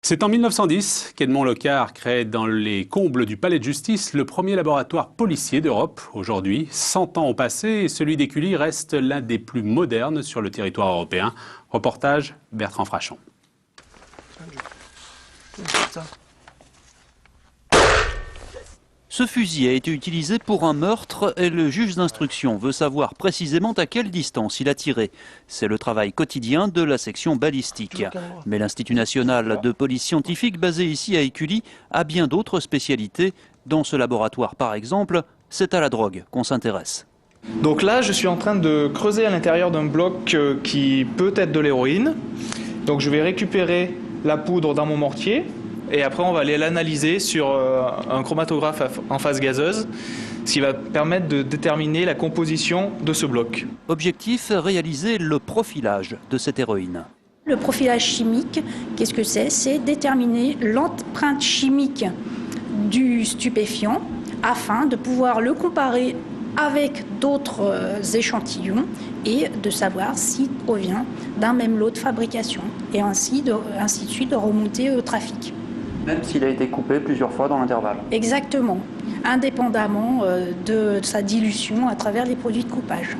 C'est en 1910 qu'Edmond Locard crée dans les combles du palais de justice le premier laboratoire policier d'Europe. Aujourd'hui, 100 ans ont passé et celui d'Écully reste l'un des plus modernes sur le territoire européen. Reportage Bertrand Frachon. Ce fusil a été utilisé pour un meurtre et le juge d'instruction veut savoir précisément à quelle distance il a tiré. C'est le travail quotidien de la section balistique. Mais l'Institut national de police scientifique, basé ici à Écully, a bien d'autres spécialités. Dans ce laboratoire, par exemple, c'est à la drogue qu'on s'intéresse. Donc là, je suis en train de creuser à l'intérieur d'un bloc qui peut être de l'héroïne. Donc je vais récupérer la poudre dans mon mortier. Et après, on va aller l'analyser sur un chromatographe en phase gazeuse, ce qui va permettre de déterminer la composition de ce bloc. Objectif, réaliser le profilage de cette héroïne. Le profilage chimique, qu'est-ce que c'est? C'est déterminer l'empreinte chimique du stupéfiant afin de pouvoir le comparer avec d'autres échantillons et de savoir s'il provient d'un même lot de fabrication et ainsi de suite de remonter au trafic. Même s'il a été coupé plusieurs fois dans l'intervalle. Exactement, indépendamment de sa dilution à travers les produits de coupage.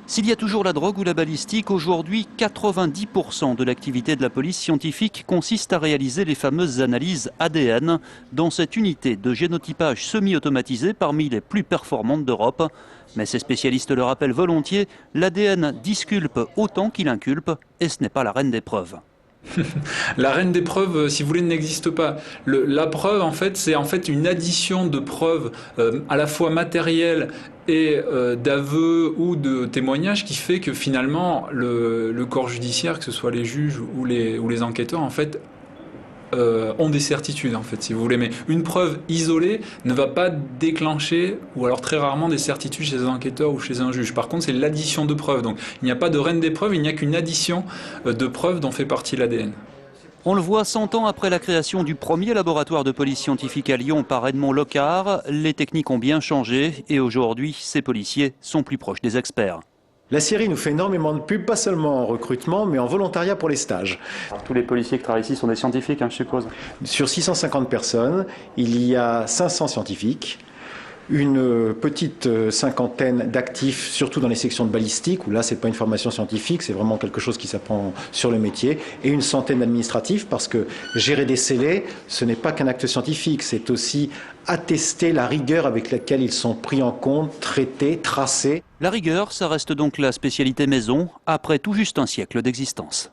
S'il y a toujours la drogue ou la balistique, aujourd'hui 90% de l'activité de la police scientifique consiste à réaliser les fameuses analyses ADN dans cette unité de génotypage semi-automatisée parmi les plus performantes d'Europe. Mais ces spécialistes le rappellent volontiers, l'ADN disculpe autant qu'il inculpe et ce n'est pas la reine des preuves. La reine des preuves, si vous voulez, n'existe pas. La preuve, en fait, c'est une addition de preuves à la fois matérielles et d'aveux ou de témoignages qui fait que finalement le corps judiciaire, que ce soit les juges ou les enquêteurs, en fait, ont des certitudes, en fait, si vous voulez. Mais une preuve isolée ne va pas déclencher, ou alors très rarement, des certitudes chez un enquêteur ou chez un juge. Par contre, c'est l'addition de preuves. Donc, il n'y a pas de reine des preuves, il n'y a qu'une addition de preuves dont fait partie l'ADN. On le voit 100 ans après la création du premier laboratoire de police scientifique à Lyon par Edmond Locard, les techniques ont bien changé et aujourd'hui, ces policiers sont plus proches des experts. La Syrie nous fait énormément de pubs, pas seulement en recrutement, mais en volontariat pour les stages. Tous les policiers qui travaillent ici sont des scientifiques, je suppose. Sur 650 personnes, il y a 500 scientifiques, une petite cinquantaine d'actifs, surtout dans les sections de balistique, où là, c'est pas une formation scientifique, c'est vraiment quelque chose qui s'apprend sur le métier, et une centaine d'administratifs, parce que gérer des scellés, ce n'est pas qu'un acte scientifique, c'est aussi attester la rigueur avec laquelle ils sont pris en compte, traités, tracés. La rigueur, ça reste donc la spécialité maison, après tout juste un siècle d'existence.